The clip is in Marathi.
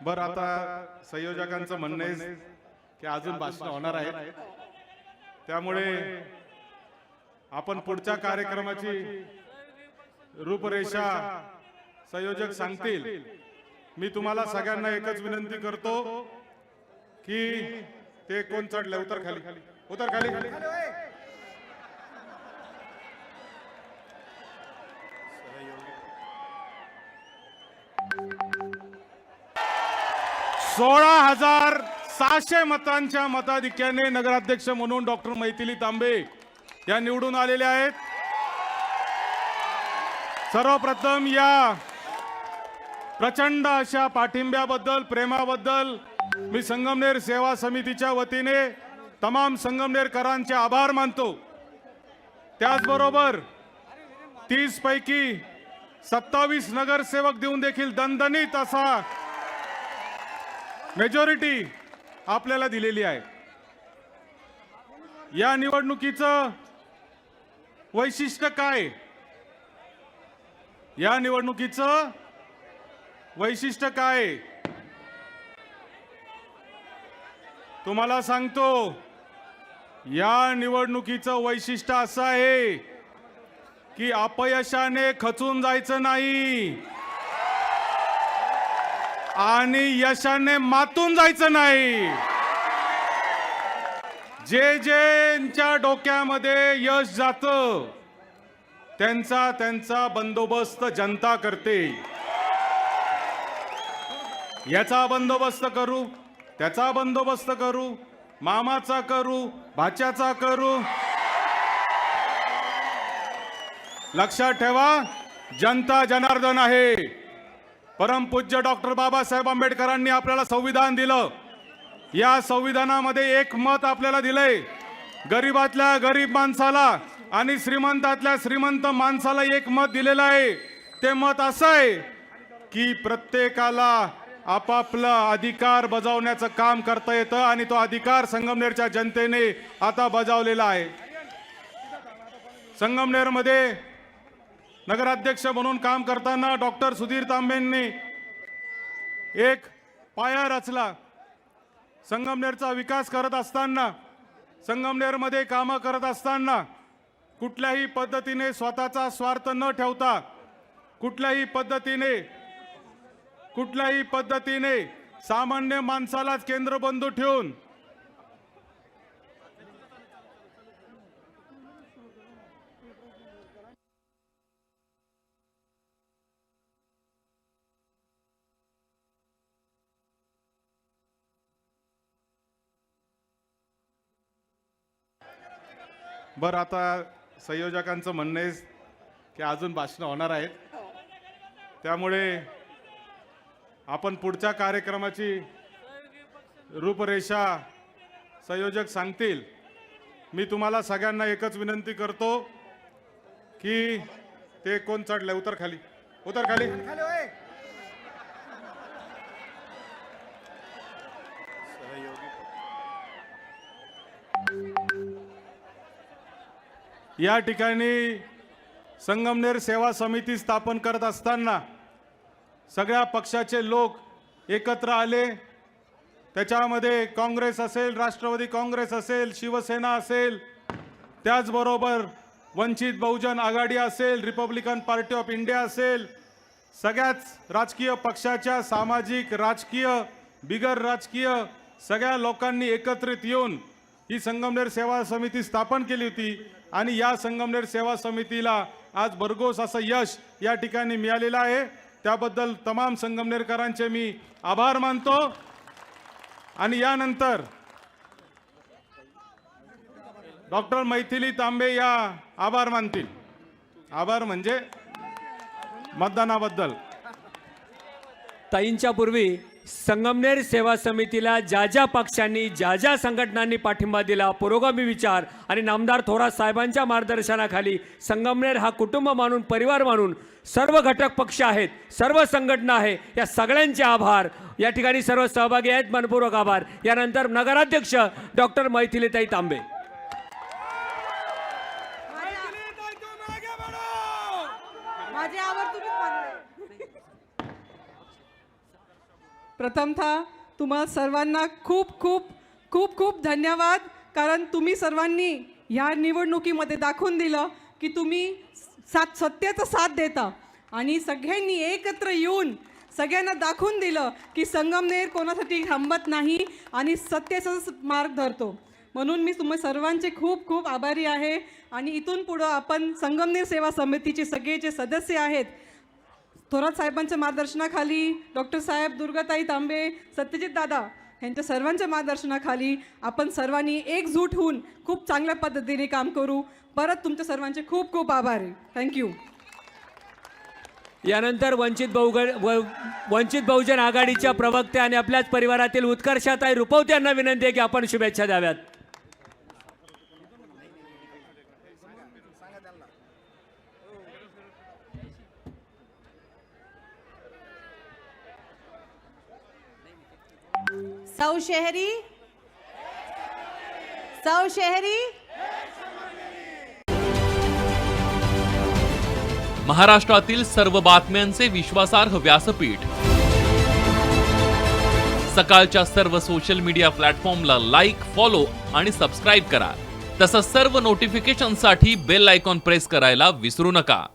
बरं, आता संयोजकांचं म्हणणं आहे की अजून भाषण होणार आहेत, त्यामुळे आपण पुढच्या कार्यक्रमाची रूपरेषा संयोजक सांगतील। मी तुम्हाला सगळ्यांना एकच विनंती करतो की ते कोण चढले उतर खाली, उतर खाली। 16,600 मतांच्या मताधिक्याने नगराध्यक्ष म्हणून डॉक्टर मैथिली तांबे या निवडून आलेल्या आहेत। सर्वप्रथम या प्रचंड अशा पाठिंब्याबद्दल, प्रेमाबद्दल मी संगमनेर सेवा समितीच्या वतीने तमाम संगमनेरकरांचे आभार मानतो। त्याचबरोबर 30 पैकी 27 नगरसेवक देऊन देखील दणदणीत असा मेजॉरिटी आपल्याला दिलेली आहे। या निवडणुकीचं वैशिष्ट्य काय? या निवडणुकीचं वैशिष्ट्य काय तुम्हाला सांगतो। या निवडणुकीचं वैशिष्ट्य असं आहे की अपयशाने खचून जायचं नाही आणि यशाने मातून जायचं नाही। ज्यांच्या डोक्यामध्ये यश जातं त्यांचा बंदोबस्त जनता करते। याचा बंदोबस्त करू, त्याचा बंदोबस्त करू, मामाचा करू, भाच्याचा करू, लक्षात ठेवा जनता जनार्दन आहे। परमपूज्य डॉक्टर बाबासाहेब आंबेडकरांनी आपल्याला संविधान दिलं। या संविधानामध्ये एक मत आपल्याला दिलंय, गरीबातल्या गरीब माणसाला आणि श्रीमंतातल्या श्रीमंत माणसाला एक मत दिलेलं आहे। ते मत असं आहे की प्रत्येकाला आपापला अधिकार बजावण्याचं काम करता येतं आणि तो अधिकार संगमनेरच्या जनतेने आता बजावलेला आहे। संगमनेरमध्ये नगराध्यक्ष म्हणून काम करताना डॉक्टर सुधीर तांबेंनी एक पाया रचला। संगमनेरचा विकास करत असताना, संगमनेरमध्ये कामं करत असताना कुठल्याही पद्धतीने स्वतःचा स्वार्थ न ठेवता, कुठल्याही पद्धतीने सामान्य माणसालाच केंद्रबिंदू ठेवून बरं, आता संयोजकांचं म्हणणं आहे की अजून भाषण होणार आहेत, त्यामुळे आपण पुढच्या कार्यक्रमाची रूपरेषा संयोजक सांगतील। मी तुम्हाला सगळ्यांना एकच विनंती करतो की ते कोण चढले उतर खाली, उतर खाली। या ठिकाणी संगमनेर सेवा समिती स्थापन करत असताना सगळ्या पक्षाचे लोक एकत्र आले। त्याच्यामध्ये काँग्रेस असेल, राष्ट्रवादी काँग्रेस असेल, शिवसेना असेल, त्याचबरोबर वंचित बहुजन आघाडी असेल, रिपब्लिकन पार्टी ऑफ इंडिया असेल, सगळ्याच राजकीय पक्षाच्या सामाजिक, राजकीय, बिगर राजकीय सगळ्या लोकांनी एकत्रित येऊन ही संगमनेर सेवा समिती स्थापन केली होती आणि या संगमनेर सेवा समितीला आज भरघोस असं यश या ठिकाणी मिळालेलं आहे। त्याबद्दल तमाम संगमनेरकरांचे मी आभार मानतो। आणि यानंतर डॉक्टर मैथिली तांबे या आभार मानतील। आभार म्हणजे मतदानाबद्दल। ताईंच्या पूर्वी संगमनेर सेवा समितीला ज्या ज्या पक्षांनी, ज्या ज्या संघटनांनी पाठिंबा दिला, पुरोगामी विचार आणि नामदार थोरात साहेबांच्या मार्गदर्शनाखाली संगमनेर हा कुटुंब मानून, परिवार मानून सर्व घटक पक्ष आहेत, सर्व संघटना आहे, या सगळ्यांचे आभार। या ठिकाणी सर्व सहभागी आहेत, मनपूर्वक आभार। यानंतर नगराध्यक्ष डॉक्टर मैथिलीताई तांबे। प्रथमतः तुम्हा सर्वांना खूप खूप खूप खूप धन्यवाद, कारण तुम्ही सर्वांनी ह्या निवडणुकीमध्ये दाखवून दिलं की तुम्ही सत्याचा साथ देता आणि सगळ्यांनी एकत्र येऊन सगळ्यांना दाखवून दिलं की संगमनेर कोणासाठी थांबत नाही आणि सत्याचाच मार्ग धरतो. म्हणून मी तुम्हा सर्वांचे खूप खूप आभारी आहे. आणि इथून पुढं आपण संगमनेर सेवा समितीचे सगळे जे सदस्य आहेत, थोरात साहेबांच्या मार्गदर्शनाखाली, डॉक्टर साहेब, दुर्गाताई तांबे, सत्यजित दादा यांच्या सर्वांच्या मार्गदर्शनाखाली आपण सर्वांनी एकजूट होऊन खूप चांगल्या पद्धतीने काम करू. परत तुमच्या सर्वांचे खूप खूप आभार आहे. थँक्यू. यानंतर वंचित बहुजन आघाडीच्या प्रवक्ते आणि आपल्याच परिवारातील उत्कर्षाताई रुपवते यांना विनंती आहे की आपण शुभेच्छा द्याव्यात. सौ शहरी महाराष्ट्रातील सर्व बातम्यांचे विश्वासार्ह व्यासपीठ. सकाळच्या सर्व सोशल मीडिया प्लॅटफॉर्मला लाईक, फॉलो आणि सबस्क्राईब करा. तसंच सर्व नोटिफिकेशनसाठी बेल आयकॉन प्रेस करायला विसरू नका.